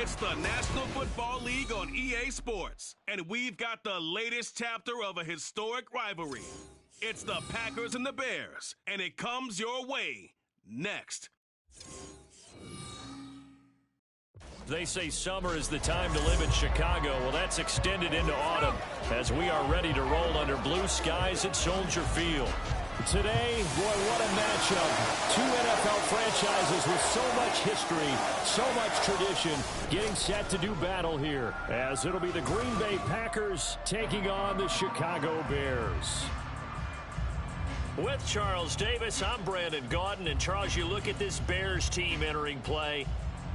It's the National Football League on EA Sports, and we've got the latest chapter of a historic rivalry. It's the Packers and the Bears, and it comes your way next. They say summer is the time to live in Chicago. Well, that's extended into autumn as we are ready to roll under blue skies at Soldier Field. Today, boy, what a matchup. Two NFL franchises with so much history, so much tradition, getting set to do battle here, as it'll be the Green Bay Packers taking on the Chicago Bears. With Charles Davis, I'm Brandon Gaudin, and Charles, you look at this Bears team entering play.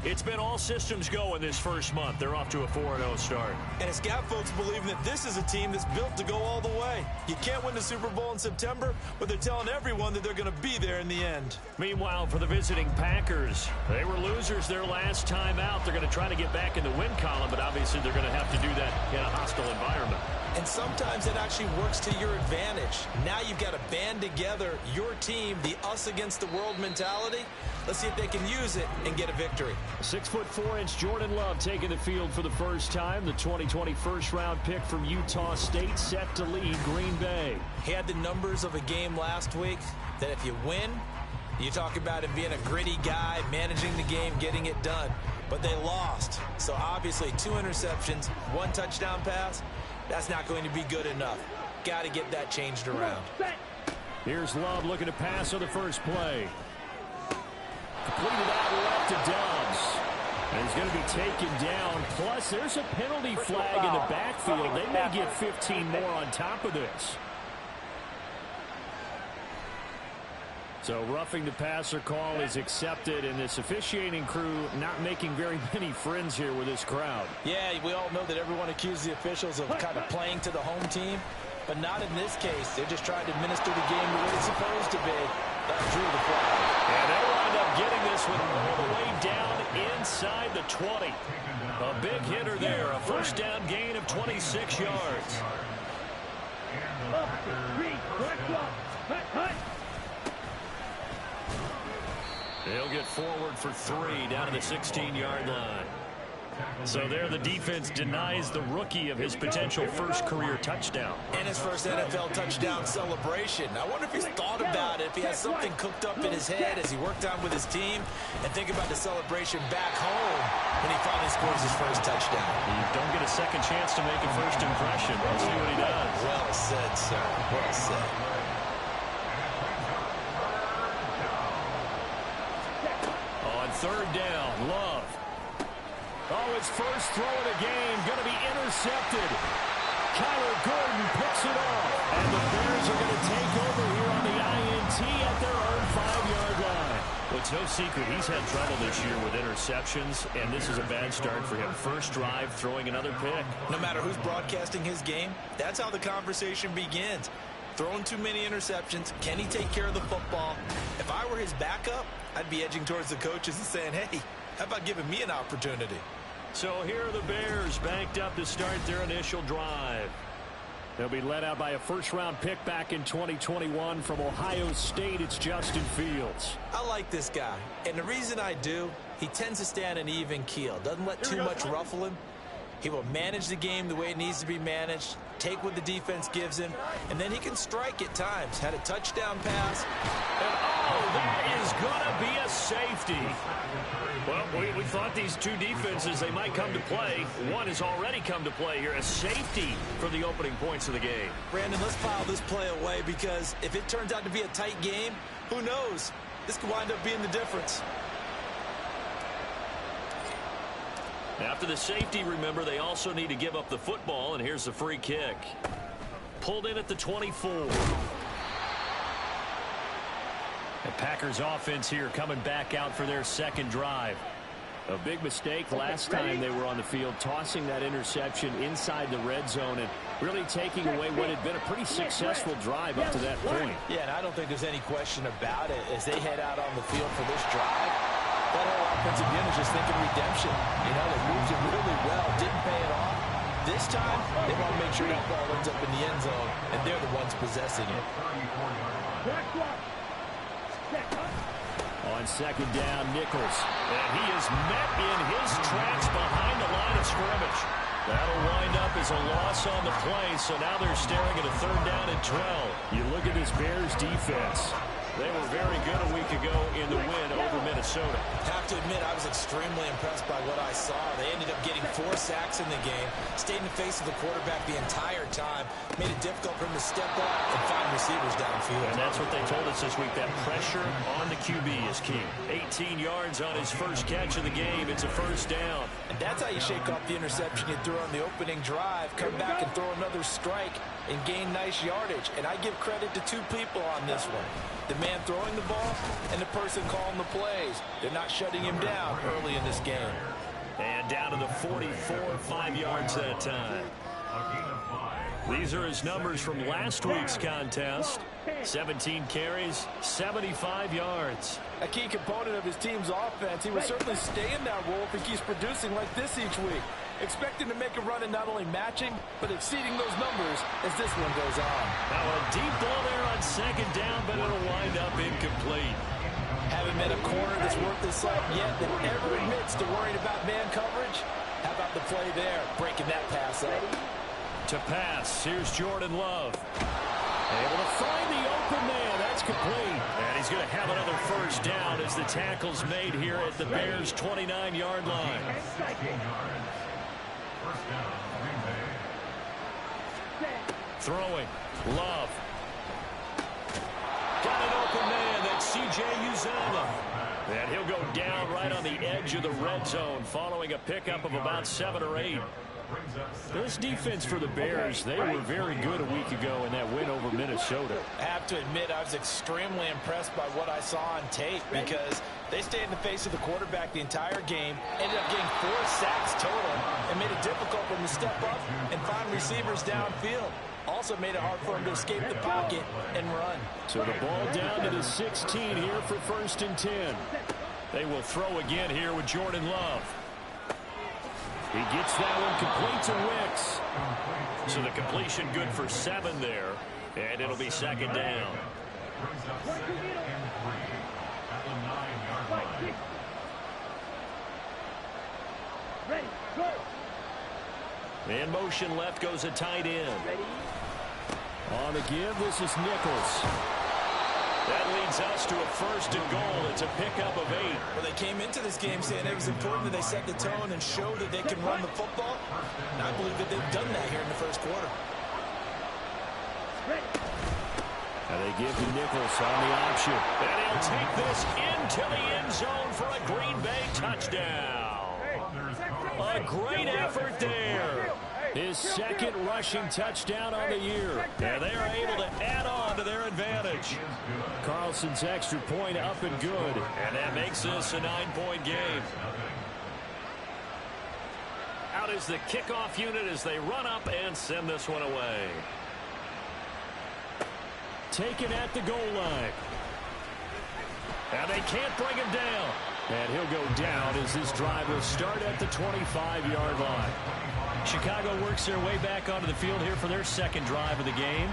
It's been all systems go in this first month. They're off to a 4-0 start. And it's got folks believing that this is a team that's built to go all the way. You can't win the Super Bowl in September, but they're telling everyone that they're going to be there in the end. Meanwhile, for the visiting Packers, they were losers their last time out. They're going to try to get back in the win column, but obviously they're going to have to do that in a hostile environment. And sometimes it actually works to your advantage. Now you've got to band together your team, the us against the world mentality. Let's see if they can use it and get a victory. 6'4" Jordan Love taking the field for the first time. The 2020 first-round pick from Utah State set to lead Green Bay. He had the numbers of a game last week that if you win, you talk about him being a gritty guy, managing the game, getting it done. But they lost. So obviously 2 interceptions, 1 touchdown pass. That's not going to be good enough. Got to get that changed around. Here's Love looking to pass on the first play. Completed out left to Dobbs. And he's going to be taken down. Plus, there's a penalty flag in the backfield. They may get 15 more on top of this. So roughing the passer call is accepted, and this officiating crew not making very many friends here with this crowd. Yeah, we all know that everyone accuses the officials of kind of playing to the home team, but not in this case. They're just trying to administer the game the way it's supposed to be. That drew the flag. And they wind up getting this one all the way down inside the 20. A big hitter there, a first down gain of 26 yards. They'll get forward for 3 down to the 16-yard line. So there the defense denies the rookie of his potential first career touchdown. And his first NFL touchdown celebration. I wonder if he's thought about it, if he has something cooked up in his head as he worked on with his team, and think about the celebration back home when he finally scores his first touchdown. You don't get a second chance to make a first impression. Let's see what he does. Well said, sir. Well said. On third down, Love. Oh, his first throw of the game going to be intercepted. Kyler Gordon picks it off. And the Bears are going to take over here on the INT at their own 5-yard line. Well, it's no secret he's had trouble this year with interceptions, and this is a bad start for him. First drive, throwing another pick. No matter who's broadcasting his game, that's how the conversation begins. Throwing too many interceptions. Can he take care of the football? If I were his backup, I'd be edging towards the coaches and saying, hey, how about giving me an opportunity? So here are the Bears banked up to start their initial drive. They'll be led out by a first-round pick back in 2021 from Ohio State. It's Justin Fields. I like this guy, and the reason I do, he tends to stay on an even keel. Doesn't let too much ruffle him. He will manage the game the way it needs to be managed, take what the defense gives him, and then he can strike at times. Had a touchdown pass. And oh, that is going to be a safety. Well, we thought these two defenses, they might come to play. One has already come to play here. A safety for the opening points of the game. Brandon, let's file this play away because if it turns out to be a tight game, who knows? This could wind up being the difference. After the safety, remember, they also need to give up the football, and here's the free kick. Pulled in at the 24. The Packers offense here coming back out for their second drive. A big mistake last time they were on the field, tossing that interception inside the red zone and really taking away what had been a pretty successful drive up to that point. Yeah, and I don't think there's any question about it as they head out on the field for this drive. That whole offensive unit is just thinking redemption. You know, they moved it really well, didn't pay it off. This time, they want to make sure that ball ends up in the end zone, and they're the ones possessing it. On second down, Nichols. And he is met in his tracks behind the line of scrimmage. That'll wind up as a loss on the play, so now they're staring at a third down and 12. You look at this Bears defense. They were very good a week ago in the win over Minnesota. Have to admit, I was extremely impressed by what I saw. They ended up getting 4 sacks in the game, stayed in the face of the quarterback the entire time, made it difficult for him to step up and find receivers downfield. And that's what they told us this week, that pressure on the QB is key. 18 yards on his first catch of the game. It's a first down. And that's how you shake off the interception you threw on the opening drive, come back and throw another strike and gain nice yardage. And I give credit to 2 people on this one. The man throwing the ball and the person calling the plays. They're not shutting him down early in this game. And down to the 44, 5 yards that time. These are his numbers from last week's contest. 17 carries, 75 yards. A key component of his team's offense. He will certainly stay in that role if he keeps producing like this each week. Expecting to make a run and not only matching, but exceeding those numbers as this one goes on. Now a deep ball there on second down, but it'll wind up incomplete. Haven't met a corner that's worth his salt yet that ever admits to worrying about man coverage. How about the play there, breaking that pass up? To pass, here's Jordan Love. Able to find the open man. That's complete. And he's going to have another first down as the tackle's made here at the Bears' 29-yard line. Throwing. Love. Got an open man. That's C.J. Uzomah. And he'll go down right on the edge of the red zone following a pickup of about 7 or 8. This defense for the Bears, they were very good a week ago in that win over Minnesota. I have to admit, I was extremely impressed by what I saw on tape because they stayed in the face of the quarterback the entire game, ended up getting 4 sacks total, and made it difficult for him to step up and find receivers downfield. Also made it hard for him to escape the pocket and run. So the ball down to the 16 here for 1st and 10. They will throw again here with Jordan Love. He gets that one complete to Wicks. So the completion good for 7 there. And it'll be second down. In motion left goes a tight end. On the give, this is Nichols. That leads us to a 1st and goal. It's a pickup of 8. Well, they came into this game saying it was important that they set the tone and show that they can run the football. And I believe that they've done that here in the first quarter. And they give to Nichols on the option. And he'll take this into the end zone for a Green Bay touchdown. A great effort there. His 2nd rushing touchdown on the year. And they're able to add on to their advantage. Carlson's extra point up and good. And that makes this a 9-point game. Out is the kickoff unit as they run up and send this one away. Taken at the goal line. And they can't bring him down. And he'll go down as this drive will start at the 25-yard line. Chicago works their way back onto the field here for their 2nd drive of the game.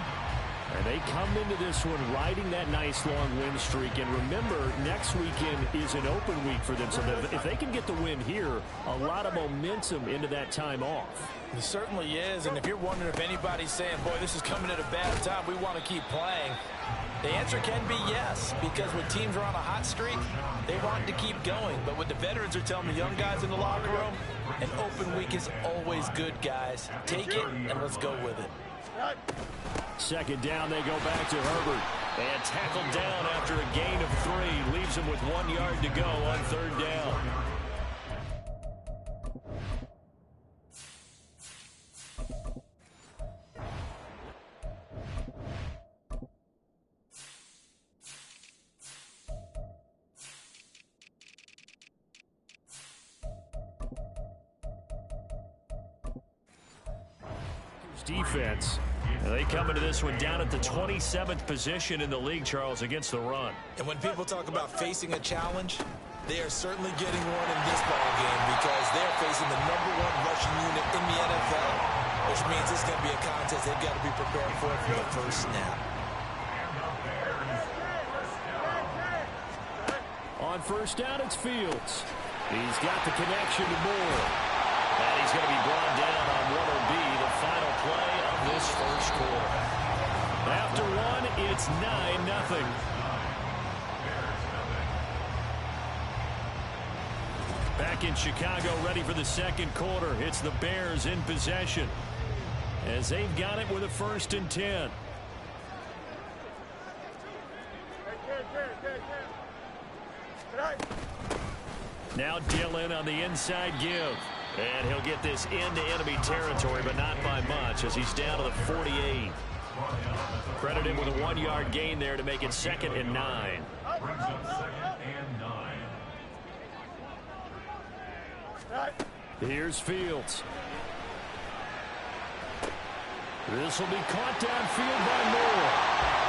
And they come into this one riding that nice long win streak. And remember, next weekend is an open week for them. So that if they can get the win here, a lot of momentum into that time off. It certainly is. And if you're wondering if anybody's saying, boy, this is coming at a bad time, we want to keep playing, the answer can be yes. Because when teams are on a hot streak, they want to keep going. But what the veterans are telling the young guys in the locker room, an open week is always good, guys. Take it and let's go with it. 2nd down, they go back to Herbert. And tackled down after a gain of 3. Leaves him with 1 yard to go on 3rd down. Defense. And they come into this one down at the 27th position in the league, Charles, against the run. And when people talk about facing a challenge, they are certainly getting one in this ball game because they're facing the #1 rushing unit in the NFL, which means it's going to be a contest they've got to be prepared for from the first snap. On first down, it's Fields. He's got the connection to Moore. And he's going to be brought down on what will be the final play of this first quarter. After one, it's 9-0. Back in Chicago, ready for the second quarter. It's the Bears in possession as they've got it with a 1st and 10. Now Dillon on the inside give. And he'll get this into enemy territory, but not by much as he's down to the 48. Credit him with a 1-yard gain there to make it 2nd and 9. Here's Fields. This will be caught downfield by Moore.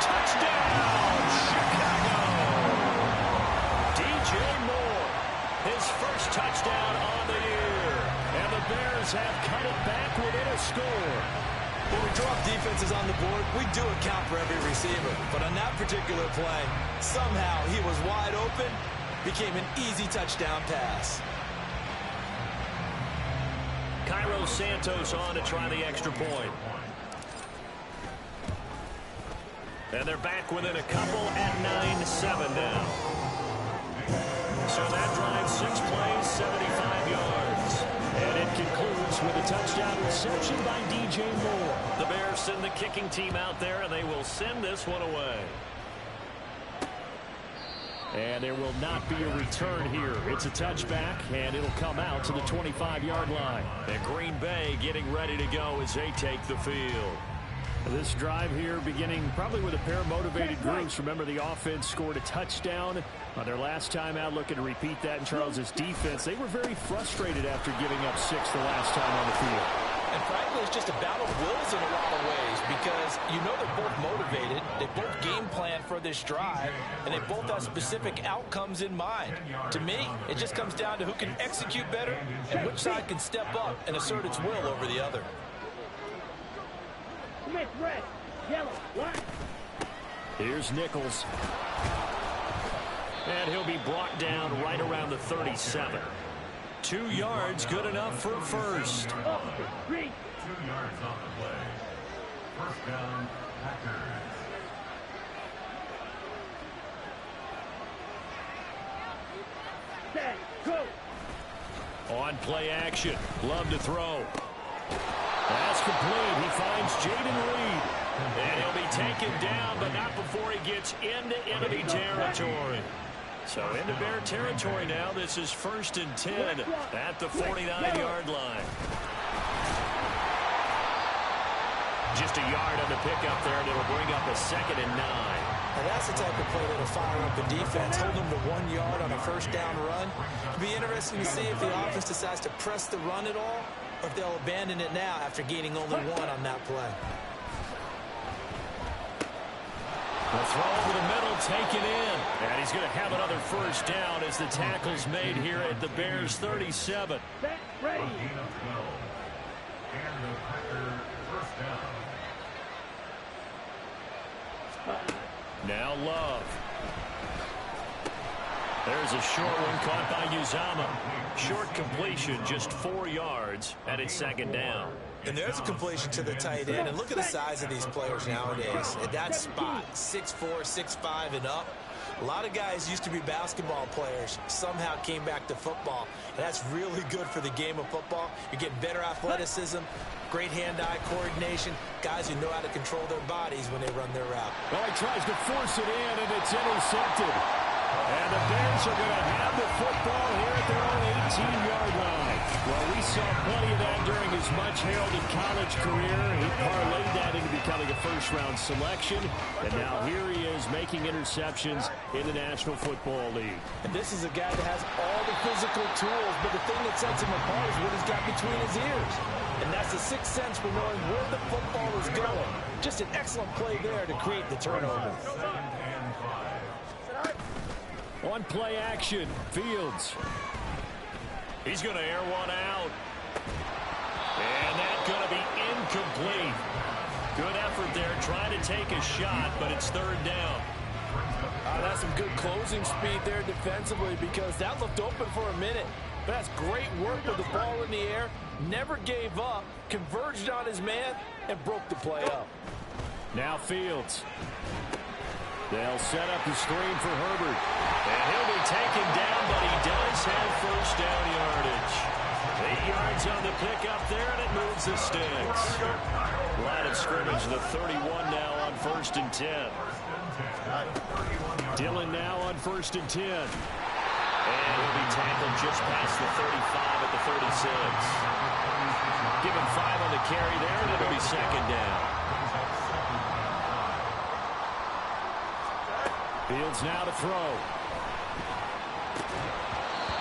Touchdown, Chicago! DJ Moore, his first touchdown on the year. And the Bears have cut it back within a score. When we drop defenses on the board, we do account for every receiver. But on that particular play, somehow he was wide open, became an easy touchdown pass. Cairo Santos on to try the extra point. And they're back within a couple at 9-7 now. So that drive, 6 plays, 75 yards. And it concludes with a touchdown reception by DJ Moore. The Bears send the kicking team out there, and they will send this one away. And there will not be a return here. It's a touchback, and it'll come out to the 25-yard line. And Green Bay getting ready to go as they take the field. This drive here beginning probably with a pair of motivated groups. Remember, the offense scored a touchdown on their last time out, looking to repeat that in Charles's defense. They were very frustrated after giving up 6 the last time on the field. And frankly, it's just a battle of wills in a lot of ways because you know they're both motivated, they both game plan for this drive, and they both have specific outcomes in mind. To me, it just comes down to who can execute better and which side can step up and assert its will over the other. Red, yellow, white. Here's Nichols. And he'll be brought down right around the 37. 2 yards, good enough for a first. 2 yards on the play. First down, Packers. Set, go. On play action. Love to throw. That's complete. He finds Jaden Reed. And he'll be taken down, but not before he gets into enemy territory. So into Bear territory now. This is 1st and 10 at the 49-yard line. Just a yard on the pickup there, and it'll bring up a 2nd and 9. And that's the type of play that'll fire up the defense, hold them to 1 yard on a first down run. It'll be interesting to see if the offense decides to press the run at all, or if they'll abandon it now after gaining only 1 on that play. The throw over the middle, taken in. And he's going to have another first down as the tackle's made here at the Bears' 37. Set, ready. And the Packers first down. Now Love. There's a short one caught by Uzama. Short completion, just 4 yards, and it's 2nd down. And there's a completion to the tight end. And look at the size of these players nowadays. At that spot, 6'4", 6'5", and up. A lot of guys used to be basketball players, somehow came back to football. And that's really good for the game of football. You get better athleticism, great hand-eye coordination, guys who know how to control their bodies when they run their route. Well, he tries to force it in, and it's intercepted. And the Bears are going to have the football here at their own 18-yard line. Well, we saw plenty of that during his much-heralded college career. He parlayed that into becoming a first-round selection. And now here he is making interceptions in the National Football League. And this is a guy that has all the physical tools, but the thing that sets him apart is what he's got between his ears. And that's the sixth sense for knowing where the football is going. Just an excellent play there to create the turnover. On play action, Fields. He's going to air one out. And that's going to be incomplete. Good effort there, trying to take a shot, but it's 3rd down. That's some good closing speed there defensively because that looked open for a minute. But that's great work with the ball in the air. Never gave up, converged on his man, and broke the play up. Now Fields. They'll set up the screen for Herbert. And he'll be taken down, but he does have first down yardage. 8 yards on the pickup there, and it moves the sticks. Line of scrimmage, the 31 now on 1st and 10. Dillon now on 1st and 10. And he'll be tackled just past the 35 at the 36. Give him 5 on the carry there, and it'll be 2nd down. Fields now to throw.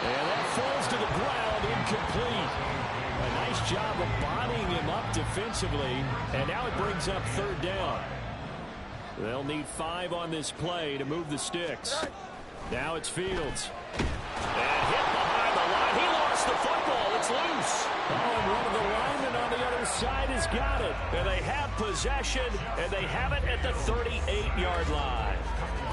And that falls to the ground, incomplete. A nice job of bodying him up defensively, and now it brings up 3rd down. They'll need 5 on this play to move the sticks. Now it's Fields. And hit behind the line. He lost the football. It's loose. Oh, and one of the linemen on the other side has got it. And they have possession, and they have it at the 38-yard line.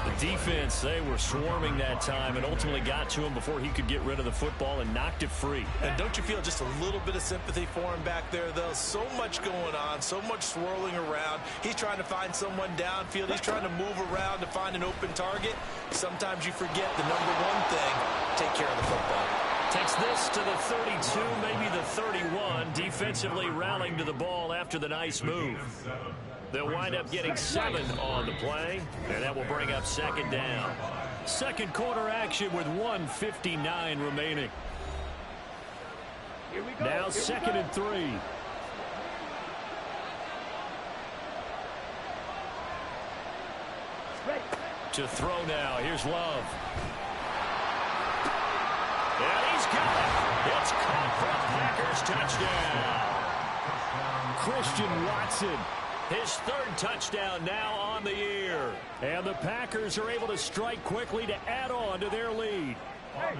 The defense, they were swarming that time and ultimately got to him before he could get rid of the football and knocked it free. And don't you feel just a little bit of sympathy for him back there, though? So much going on, so much swirling around. He's trying to find someone downfield. He's trying to move around to find an open target. Sometimes you forget the number one thing, take care of the football. Takes this to the 32, maybe the 31, defensively rallying to the ball after the nice move. They'll wind up getting 7 on the play, and that will bring up 2nd down. Second quarter action with 1:59 remaining. Here we go. Now 2nd and 3. Ready. To throw now. Here's Love. And he's got it. It's caught for a Packers touchdown. Christian Watson. His 3rd touchdown now on the year. And the Packers are able to strike quickly to add on to their lead.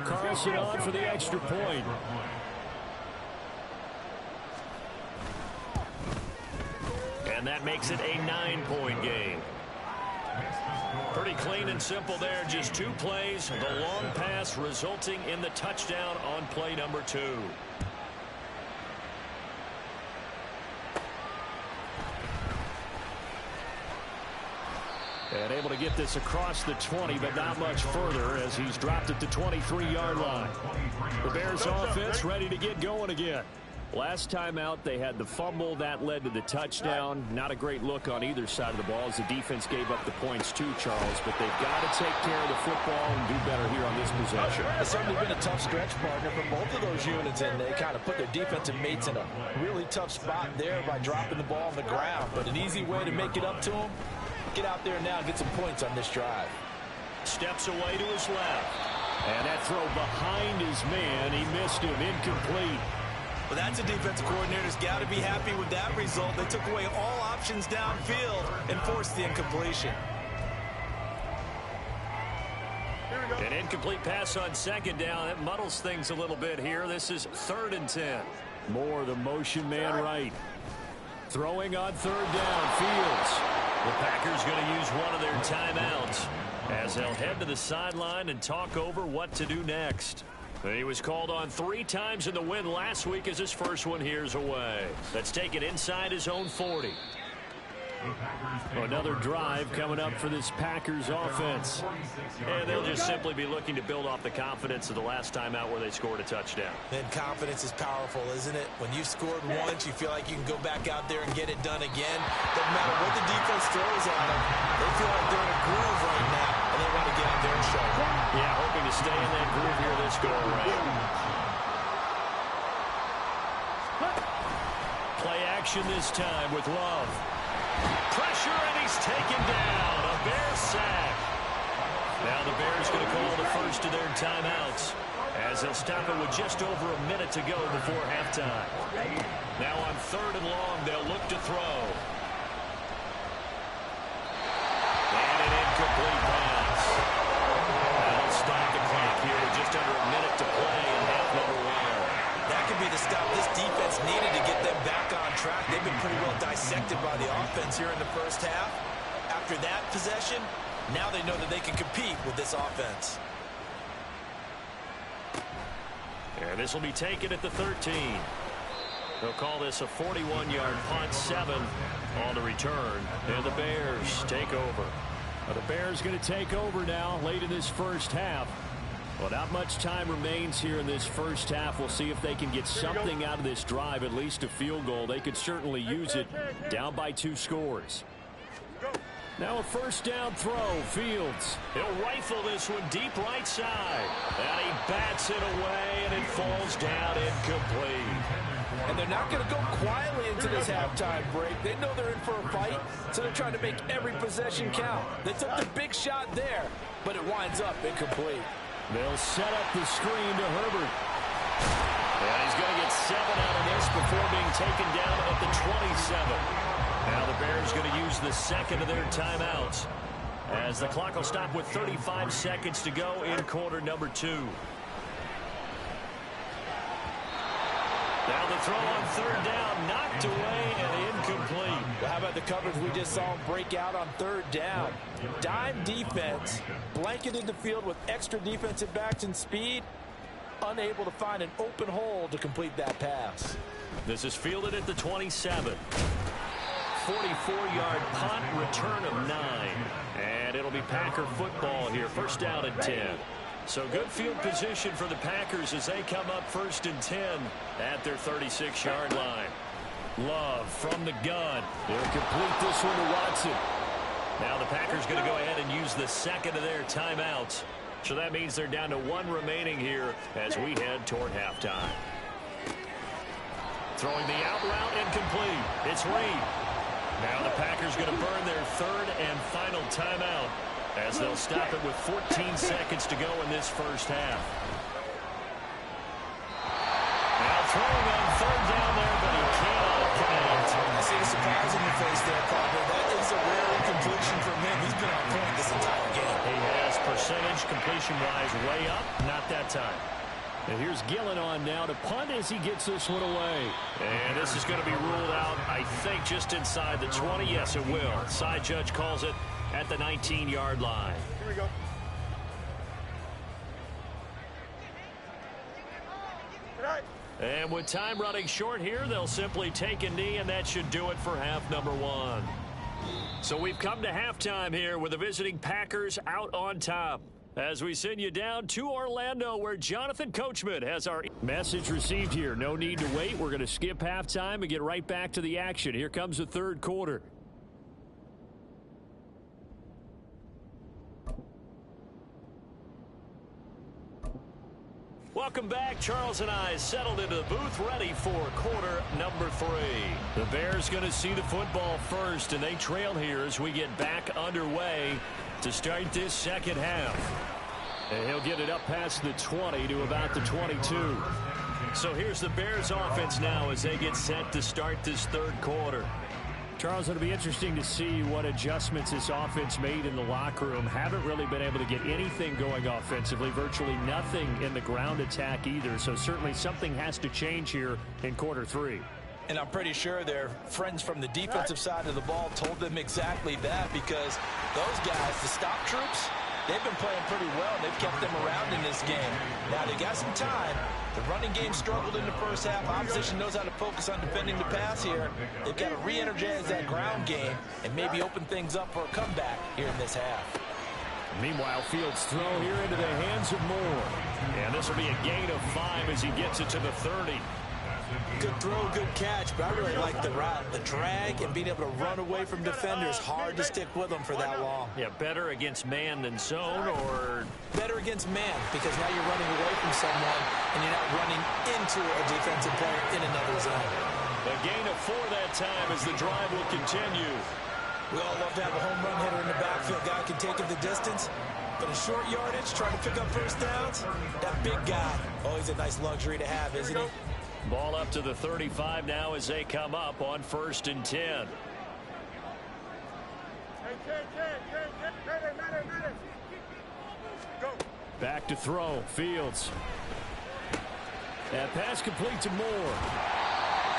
Carlson on for the extra point. And that makes it a 9-point game. Pretty clean and simple there. Just 2 plays. The long pass resulting in the touchdown on play number 2. And able to get this across the 20, but not much further as he's dropped at the 23-yard line. The Bears offense ready to get going again. Last time out, they had the fumble. That led to the touchdown. Not a great look on either side of the ball as the defense gave up the points too, Charles. But they've got to take care of the football and do better here on this possession. It's certainly been a tough stretch, partner, for both of those units, and they kind of put their defensive mates in a really tough spot there by dropping the ball on the ground. But an easy way to make it up to them, get out there now and get some points on this drive. Steps away to his left. And that throw behind his man. He missed him. Incomplete. Well, that's a defensive coordinator's got to be happy with that result. They took away all options downfield and forced the incompletion. An incomplete pass on 2nd down. That muddles things a little bit here. This is 3rd and 10. Moore, the motion man right. Throwing on 3rd down. Fields. The Packers going to use one of their timeouts as they'll head to the sideline and talk over what to do next. He was called on 3 times in the win last week as his first one here's away. That's taken inside his own 40. Another drive coming up for this Packers offense. And they'll just simply be looking to build off the confidence of the last time out where they scored a touchdown. And confidence is powerful, isn't it? When you've scored once, you feel like you can go back out there and get it done again. Doesn't matter what the defense throws at them. They feel like they're in a groove right now, and they want to get out there and show it. Yeah, hoping to stay in that groove here this go-around. Play action this time with Love. Pressure, and he's taken down. A Bear sack. Now the Bears going to call the first of their timeouts as they'll stop it with just over a minute to go before halftime. Now on 3rd and long, they'll look to throw. And an incomplete pass. That'll stop the clock here with just under a minute to play in half number 1. That could be the stop this defense needed to get them back on track. They've been pretty well dissected by the offense here in the first half. After after that possession, now they know that they can compete with this offense. And this will be taken at the 13. They'll call this a 41-yard punt, 7 on the return. And the Bears take over. Well, the Bears going to take over now late in this first half. Well, not much time remains here in this first half. We'll see if they can get something out of this drive, at least a field goal. They could certainly use it, down by 2 scores. Now a first down throw, Fields. He'll rifle this one deep right side. And he bats it away, and it falls down incomplete. And they're not going to go quietly into this halftime break. They know they're in for a fight, so they're trying to make every possession count. They took the big shot there, but it winds up incomplete. They'll set up the screen to Herbert. And he's going to get 7 out of this before being taken down at the 27. Now the Bears going to use the second of their timeouts, as the clock will stop with 35 seconds to go in quarter number 2. Now the throw on third down, knocked away and incomplete. Well, how about the coverage we just saw him break out on third down? Dime defense, blanketed the field with extra defensive backs and speed, unable to find an open hole to complete that pass. This is fielded at the 27. 44-yard punt, return of 9. And it'll be Packer football here, first down and 10. So good field position for the Packers as they come up first and 10 at their 36-yard line. Love from the gun. They'll complete this one to Watson. Now the Packers going to go ahead and use the second of their timeouts. So that means they're down to 1 remaining here as we head toward halftime. Throwing the out route, incomplete. It's Reed. Now the Packers going to burn their third and final timeout, as they'll stop it with 14 seconds to go in this first half. Now throwing on third down there, but he cannot connect. I see the surprise in your face there, Carter. That is a rare incompletion from him. He's been on point this entire game. He has percentage completion-wise way up, not that time. And here's Gillen on now to punt as he gets this one away. And this is going to be ruled out, I think, just inside the 20. Yes, it will. Side judge calls it at the 19-yard line. Here we go. And with time running short here, they'll simply take a knee, and that should do it for half number 1. So we've come to halftime here with the visiting Packers out on top, as we send you down to Orlando, where Jonathan Coachman has our message received here. No need to wait. We're going to skip halftime and get right back to the action. Here comes the third quarter. Welcome back. Charles and I settled into the booth, ready for quarter number 3. The Bears going to see the football first, and they trail here as we get back underway to start this second half. And he'll get it up past the 20 to about the 22. So here's the Bears offense now as they get set to start this third quarter. Charles, it'll be interesting to see what adjustments this offense made in the locker room. Haven't really been able to get anything going offensively, virtually nothing in the ground attack either. So certainly something has to change here in quarter 3. And I'm pretty sure their friends from the defensive side of the ball told them exactly that, because those guys, the stop troops, they've been playing pretty well. They've kept them around in this game. Now they got some time. The running game struggled in the first half. Opposition knows how to focus on defending the pass here. They've got to re-energize that ground game and maybe open things up for a comeback here in this half. Meanwhile, Fields' throw here into the hands of Moore. And this will be a gain of 5 as he gets it to the 30. Good throw, good catch, but I really like the route. The drag and being able to run away from defenders. Hard to stick with them for that long. Yeah, better against man than zone, or better against man, because now you're running away from someone and you're not running into a defensive player in another zone. A gain of 4 that time as the drive will continue. We all love to have a home run hitter in the backfield. Guy can take it the distance. But in short yardage, trying to pick up first downs, that big guy, always a nice luxury to have, isn't he? Ball up to the 35 now as they come up on 1st and 10. Back to throw, Fields. That pass complete to Moore.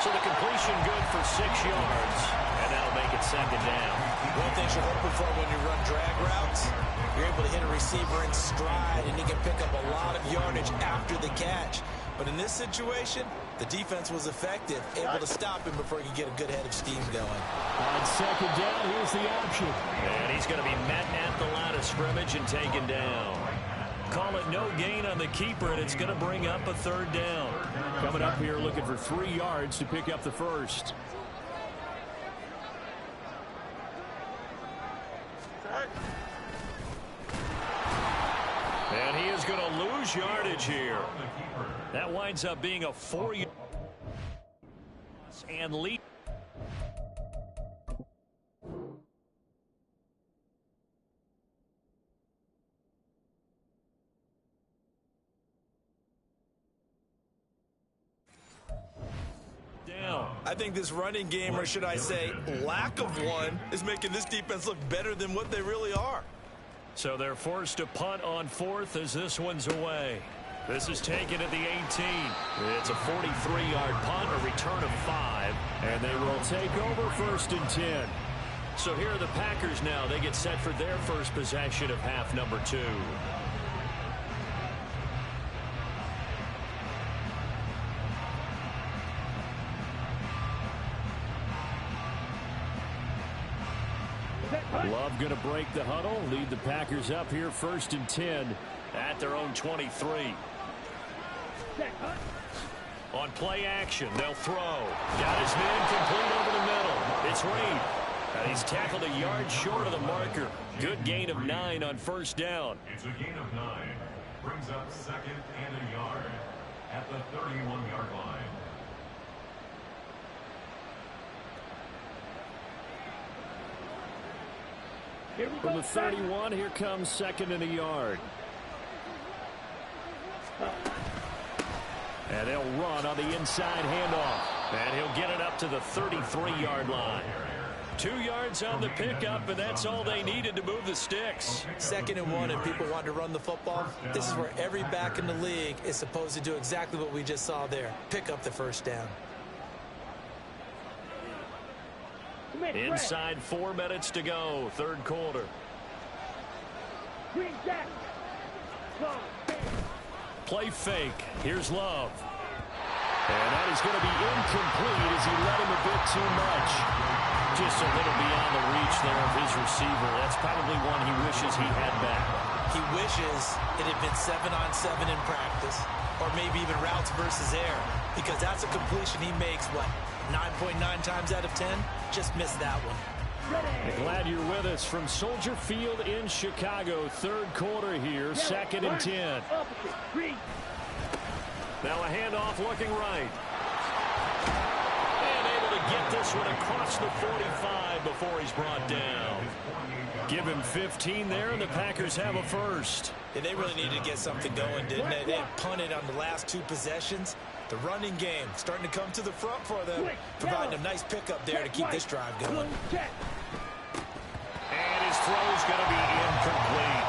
So the completion good for 6 yards. And that'll make it second down. One thing you're hoping for when you run drag routes, you're able to hit a receiver in stride, and he can pick up a lot of yardage after the catch. But in this situation, the defense was effective, able to stop him before he could get a good head of steam going. On second down, here's the option. And he's going to be met at the line of scrimmage and taken down. Call it no gain on the keeper, and it's going to bring up a third down. Coming up here looking for 3 yards to pick up the first. And he is going to lose yardage here. That winds up being a 4-yard and lead. I think this running game, or should I say lack of one, is making this defense look better than what they really are. So they're forced to punt on 4th as this one's away. This is taken at the 18. It's a 43-yard punt, a return of 5. And they will take over 1st and 10. So here are the Packers now. They get set for their first possession of half number 2. Love going to break the huddle, lead the Packers up here 1st and 10 at their own 23. On play action, they'll throw. Got his man complete over the middle. It's Reed. And he's tackled a yard short of the marker. Good gain of 9 on 1st down. It's a gain of 9. Brings up 2nd and a yard at the 31-yard line. From the 31, here comes 2nd and a yard. And they'll run on the inside handoff. And he'll get it up to the 33-yard line. 2 yards on the pickup, and that's all they needed to move the sticks. 2nd and 1, and people want to run the football. This is where every back in the league is supposed to do exactly what we just saw there. Pick up the 1st down. Inside 4 minutes to go, 3rd quarter. Play fake. Here's Love. And that is going to be incomplete as he let him a bit too much. Just a little beyond the reach there of his receiver. That's probably one he wishes he had back. He wishes it had been 7-on-7 in practice, or maybe even routes versus air, because that's a completion he makes, what, 9.9 times out of 10? Just missed that one. Glad you're with us from Soldier Field in Chicago. 3rd quarter here, 2nd and 10. Now a handoff looking right. And able to get this one across the 45 before he's brought down. Give him 15 there, and the Packers have a first. And they really needed to get something going, didn't they? They had punted on the last 2 possessions. The running game starting to come to the front for them, providing a nice pickup there to keep this drive going. And his throw's going to be incomplete.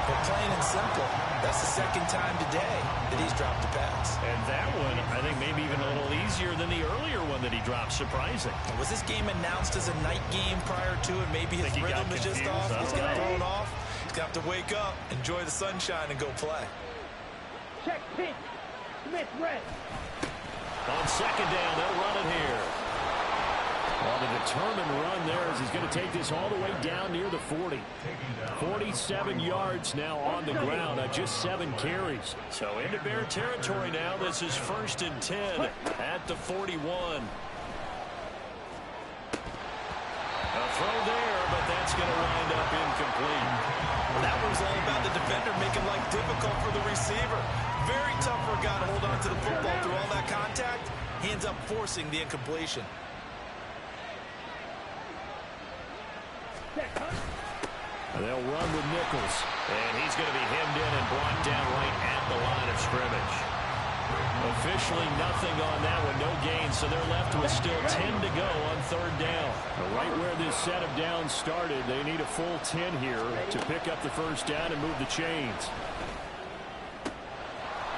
But plain and simple, that's the 2nd time today that he's dropped a pass. And that one, I think, maybe even a little easier than the earlier one that he dropped. Surprising. Was this game announced as a night game prior to it? Maybe his rhythm is just off. He's got thrown off. He's going to have to wake up, enjoy the sunshine, and go play. Check pitch. Smith red. On 2nd down, they'll run it here. Well, the determined run there as he's going to take this all the way down near the 40. 47 yards now on the ground on just 7 carries. So into Bear territory now. This is 1st and 10 at the 41. A throw there, but that's going to wind up incomplete. Well, that was all about the defender making life difficult for the receiver. Very tough for a guy to hold on to the football through all that contact. He ends up forcing the incompletion. And they'll run with Nichols. And he's going to be hemmed in and brought down right at the line of scrimmage. Officially nothing on that one, no gain, so they're left with still 10 to go on 3rd down. Right where this set of downs started, they need a full 10 here to pick up the 1st down and move the chains.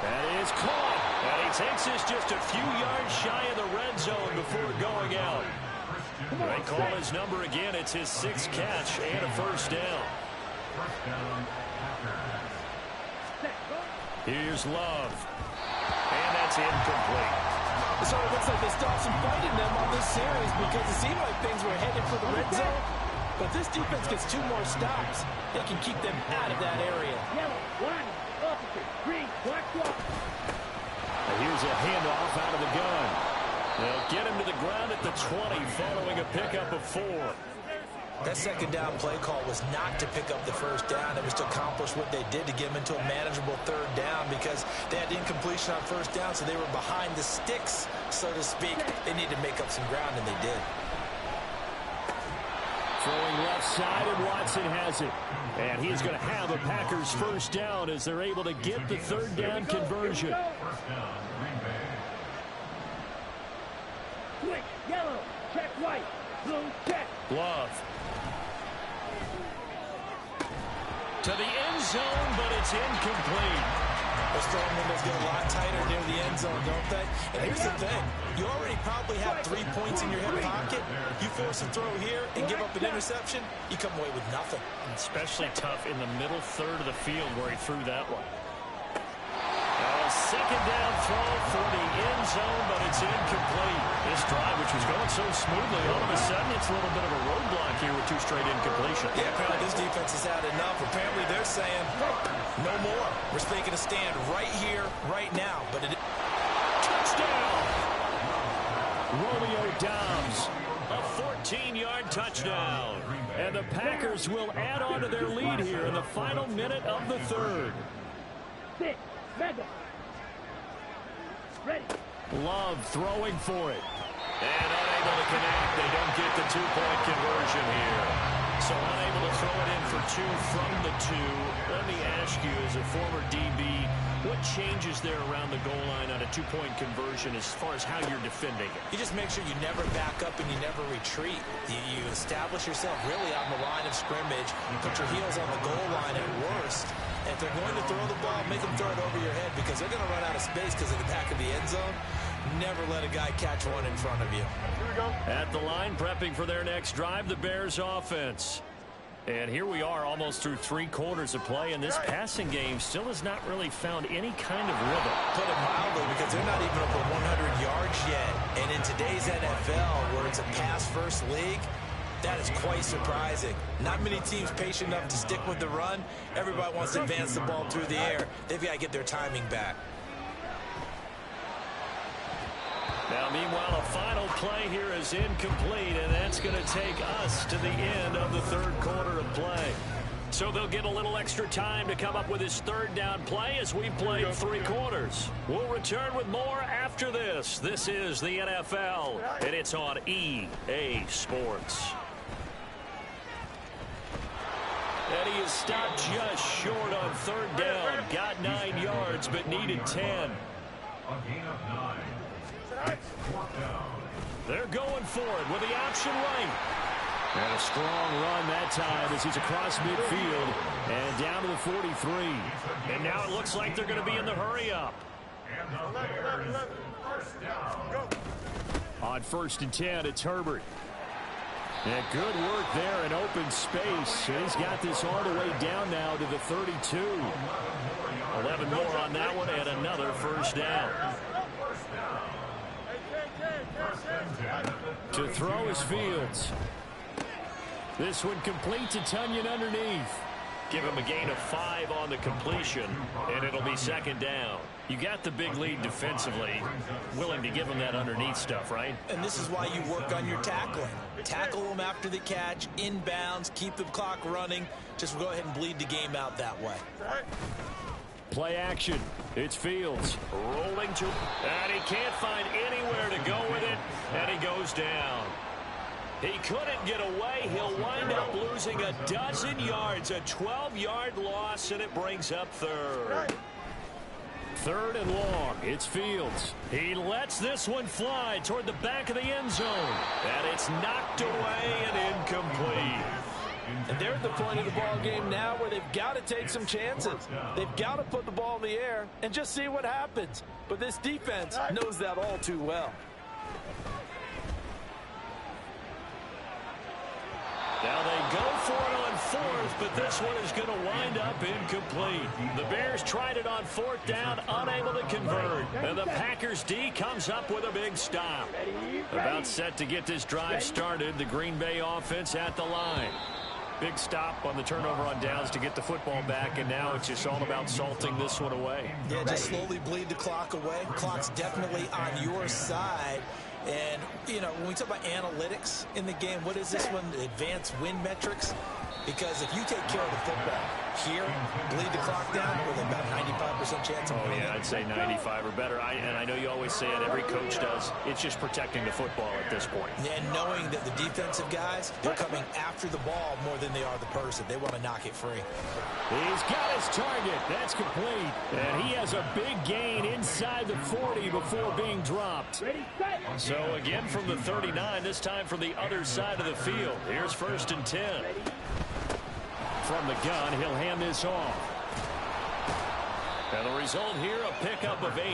That is caught. And he takes this just a few yards shy of the red zone before going out. They call his number again. It's his 6th catch and a first down. First down, Packers. Here's Love. And that's incomplete. So it looks like they stopped some fight in them on this series because it seemed like things were headed for the red zone. But this defense gets 2 more stops. They can keep them out of that area. Yellow, one, opposite, green, black, block. Here's a handoff out of the gun. They'll get him to the ground at the 20 following a pickup of 4. That second down play call was not to pick up the first down. It was to accomplish what they did to get them into a manageable 3rd down because they had incompletion on first down, so they were behind the sticks, so to speak. They needed to make up some ground, and they did. Throwing left side, and Watson has it. And he's going to have a Packers first down as they're able to get the 3rd down conversion. First down, Green Bay. Switch, yellow, check white, blue, check. Love. To the end zone, but it's incomplete. Those throwing windows get a lot tighter near the end zone, don't they? And here's the thing. You already probably have 3 points in your hip pocket. You force a throw here and give up an interception, you come away with nothing. Especially tough in the middle third of the field where he threw that one. Second down throw for the end zone, but it's incomplete. This drive, which was going so smoothly, all of a sudden it's a little bit of a roadblock here with 2 straight incompletions. Yeah, apparently this defense has had enough. Apparently they're saying, no more. We're making a stand right here, right now. But it... Touchdown! Romeo Dobbs, a 14-yard touchdown. And the Packers will add on to their lead here in the final minute of the 3rd. 6, mega. Ready. Love throwing for it. And unable to connect. They don't get the 2-point conversion here. So unable to throw it in for 2 from the 2. Let me ask you, as a former DB, what changes there around the goal line on a 2-point conversion as far as how you're defending it? You just make sure you never back up and you never retreat. You establish yourself really on the line of scrimmage. You put your heels on the goal line at worst. And if they're going to throw the ball, make them throw it over your head because they're going to run out of space because of the back of the end zone. Never let a guy catch one in front of you. At the line, prepping for their next drive, the Bears offense. And here we are almost through 3 quarters of play, and this passing game still has not really found any kind of rhythm. Put it mildly, because they're not even over 100 yards yet. And in today's NFL, where it's a pass-first league, that is quite surprising. Not many teams patient enough to stick with the run. Everybody wants to advance the ball through the air. They've got to get their timing back. Now, meanwhile, a final play here is incomplete, and that's going to take us to the end of the 3rd quarter of play. So they'll get a little extra time to come up with his 3rd down play as we've played 3 quarters. We'll return with more after this. This is the NFL, and it's on EA Sports. And he is stopped just short on 3rd down. Got 9 yards, but needed 10. A gain of 9. They're going for it with the option right. And a strong run that time as he's across midfield and down to the 43. And now it looks like they're going to be in the hurry up. And the Bears first down. On 1st and 10, it's Herbert. And good work there in open space. He's got this all the way down now to the 32. 11 more on that one and another first down. To throw is Fields. This one complete to Tunyon underneath. Give him a gain of 5 on the completion, and it'll be 2nd down. You got the big lead defensively, willing to give him that underneath stuff, right? And this is why you work on your tackling. Tackle them after the catch, inbounds, keep the clock running. Just go ahead and bleed the game out that way. Play action. It's Fields. Rolling to, and he can't find anywhere to go with it, and he goes down. He couldn't get away. He'll wind up losing a dozen yards, a 12-yard loss, and it brings up 3rd. 3rd and long. It's Fields. He lets this one fly toward the back of the end zone, and it's knocked away and incomplete. And they're at the point of the ball game now where they've got to take some chances. They've got to put the ball in the air and just see what happens. But this defense knows that all too well. Now they go for it on fourth, but this one is going to wind up incomplete. The Bears tried it on fourth down, unable to convert. And the Packers D comes up with a big stop. About set to get this drive started, the Green Bay offense at the line. Big stop on the turnover on downs to get the football back, and now it's just all about salting this one away. Yeah, just slowly bleed the clock away. Clock's definitely on your side. And, you know, when we talk about analytics in the game, what is this one? Advanced win metrics? Because if you take care of the football here, bleed the clock down with about 95% chance of winning. Oh, yeah, I'd say 95 or better. And I know you always say it, every coach does. It's just protecting the football at this point. And knowing that the defensive guys, they're coming after the ball more than they are the person. They want to knock it free. He's got his target. That's complete. And he has a big gain inside the 40 before being dropped. So again from the 39, this time from the other side of the field. Here's 1st and 10. From the gun, he'll hand this off. And the result here, a pickup of 8.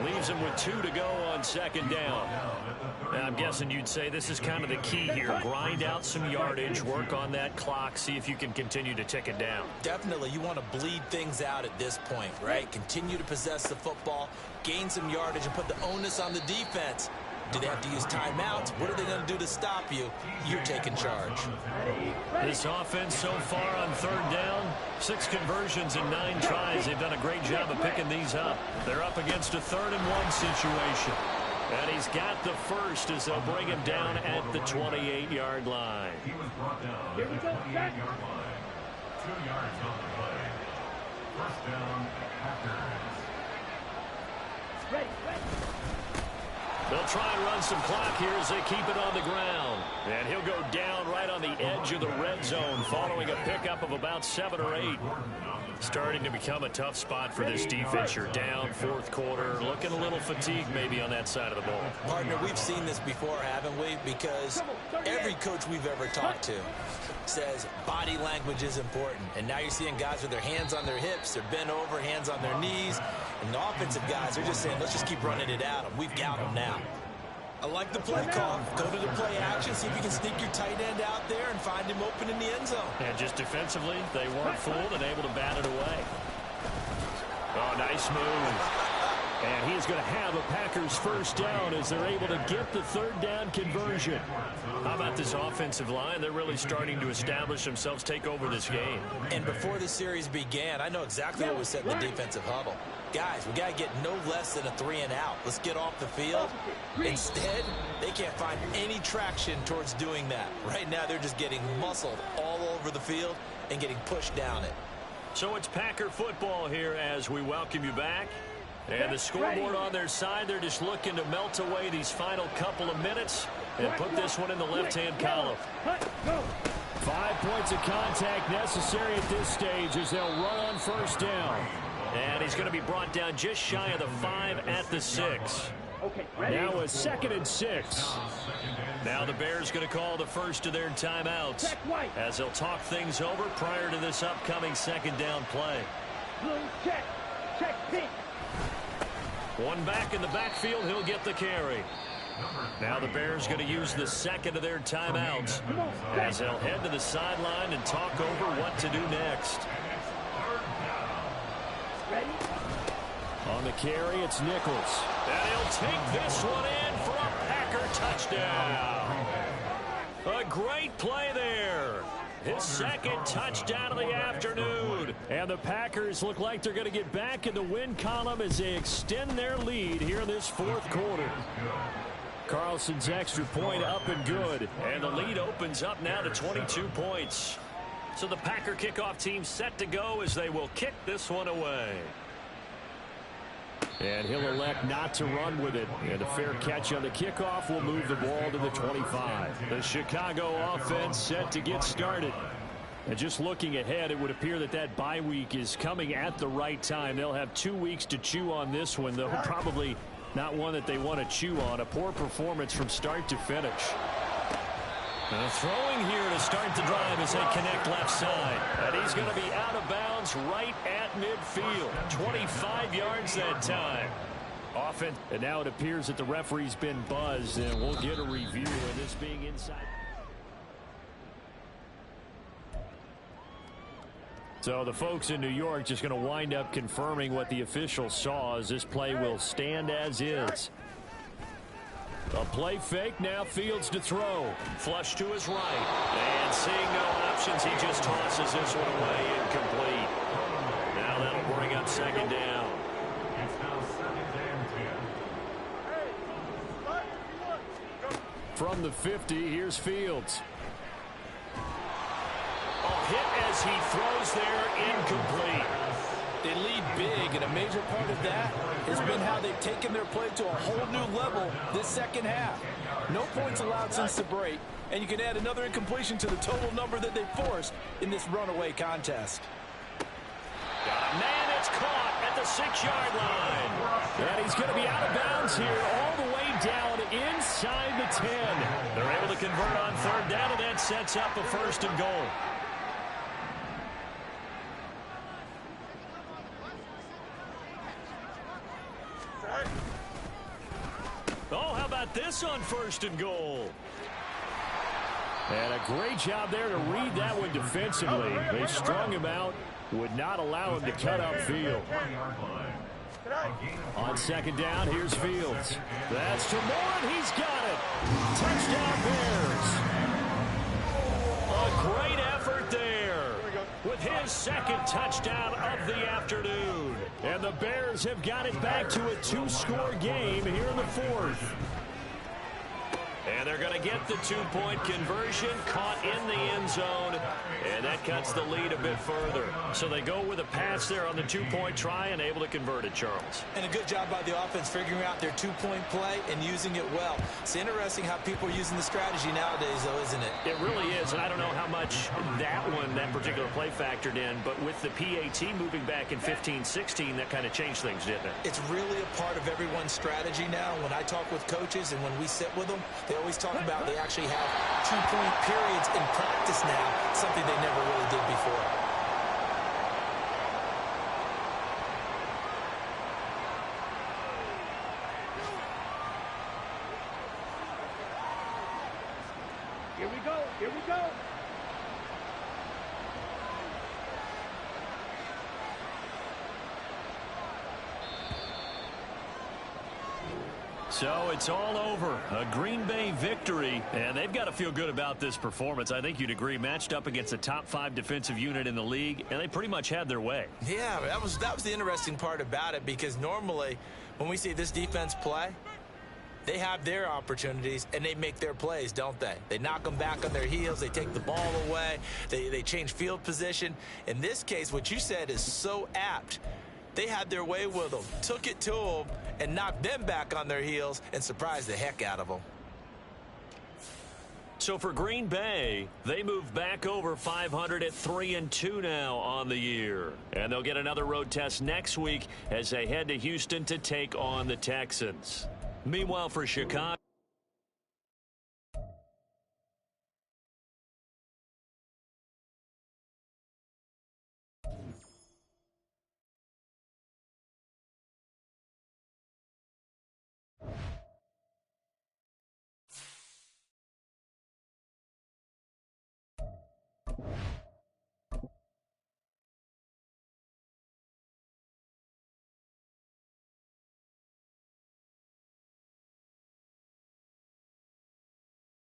Leaves him with 2 to go on 2nd down. Now, I'm guessing you'd say this is kind of the key here. Grind out some yardage, work on that clock, see if you can continue to tick it down. Definitely, you want to bleed things out at this point, right? Continue to possess the football, gain some yardage, and put the onus on the defense. Do they have to use timeouts? What are they going to do to stop you? You're taking charge. This offense so far on 3rd down, 6 conversions in 9 tries. They've done a great job of picking these up. They're up against a 3rd and 1 situation. And he's got the first as they'll bring him down at the 28-yard line. He was brought down at the 28-yard line. 2 yards on the play. 1st down, Packers. Ready. They'll try and run some clock here as they keep it on the ground. And he'll go down right on the edge of the red zone following a pickup of about 7 or 8. Starting to become a tough spot for this defense. You're down 4th quarter, looking a little fatigued maybe on that side of the ball. Partner, we've seen this before, haven't we? Because every coach we've ever talked to says body language is important. And now you're seeing guys with their hands on their hips, they're bent over, hands on their knees. And the offensive guys are just saying, let's just keep running it out. We've got them now. I like the play call. Go to the play action, see if you can sneak your tight end out there and find him open in the end zone. And just defensively, they weren't fooled and able to bat it away. Oh, nice move. And he's going to have a Packers 1st down as they're able to get the 3rd down conversion. How about this offensive line? They're really starting to establish themselves, take over this game. And before the series began, I know exactly what was said in the defensive huddle. Guys, we got to get no less than a 3 and out. Let's get off the field. Instead, they can't find any traction towards doing that. Right now, they're just getting muscled all over the field and getting pushed down it. So it's Packer football here as we welcome you back. And the scoreboard on their side, they're just looking to melt away these final couple of minutes and put this one in the left-hand column. 5 points of contact necessary at this stage as they'll run on 1st down. And he's going to be brought down just shy of the 5 at the 6. Now a 2nd and 6. Now the Bears going to call the first of their timeouts as they'll talk things over prior to this upcoming 2nd down play. Blue check pink. One back in the backfield, he'll get the carry. Now the Bears going to use the 2nd of their timeouts as they'll head to the sideline and talk over what to do next. On the carry, it's Nichols. And he'll take this one in for a Packer touchdown. A great play there. His 2nd touchdown of the afternoon. And the Packers look like they're going to get back in the win column as they extend their lead here in this 4th quarter. Carlson's extra point up and good. And the lead opens up now to 22 points. So the Packer kickoff team set to go as they will kick this one away. And he'll elect not to run with it. And a fair catch on the kickoff will move the ball to the 25. The Chicago offense set to get started. And just looking ahead, it would appear that that bye week is coming at the right time. They'll have 2 weeks to chew on this one, though probably not one that they want to chew on. A poor performance from start to finish. And throwing here to start the drive as they connect left side. And he's going to be out of bounds right at midfield. 25 yards that time. Offense. And now it appears that the referee's been buzzed, and we'll get a review of this being inside. So the folks in New York just going to wind up confirming what the officials saw, as this play will stand as is. A play fake, now Fields to throw. Flush to his right. And seeing no options, he just tosses this one away, incomplete. Now that'll bring up second down. It's now second and 10. From the 50, here's Fields. A hit as he throws there, incomplete. They lead big, and a major part of that has been how they've taken their play to a whole new level this second half. No points allowed since the break, and you can add another incompletion to the total number that they forced in this runaway contest. Man, it's caught at the 6-yard line. And he's going to be out of bounds here all the way down inside the 10. They're able to convert on third down, and that sets up a first and goal. Oh, how about this on first and goal? And a great job there to read that one defensively. They strung him out, would not allow him to cut upfield. On second down, here's Fields. That's to Moore, he's got it. Touchdown Bears. A great effort there with his second touchdown of the afternoon. And the Bears have got it back to a 2-score game here in the fourth. And they're going to get the 2-point conversion, caught in the end zone, and that cuts the lead a bit further. So they go with a pass there on the 2-point try and able to convert it, Charles. And a good job by the offense figuring out their 2-point play and using it well. It's interesting how people are using the strategy nowadays, though, isn't it? It really is, and I don't know how much that particular play factored in, but with the PAT moving back in 15-16, that kind of changed things, didn't it? It's really a part of everyone's strategy now. When I talk with coaches and when we sit with them, they always talk about they actually have 2-point periods in practice now, something they never really did before. Here we go. Here we go. So it's all over. A Green Bay victory, and they've got to feel good about this performance. I think you'd agree, matched up against a top 5 defensive unit in the league, and they pretty much had their way. Yeah, that was the interesting part about it, because normally when we see this defense play, they have their opportunities, and they make their plays, don't they? They knock them back on their heels. They take the ball away. They change field position. In this case, what you said is so apt. They had their way with them, took it to them, and knocked them back on their heels and surprised the heck out of them. So for Green Bay, they move back over 500 at 3-2 now on the year. And they'll get another road test next week as they head to Houston to take on the Texans. Meanwhile, for Chicago,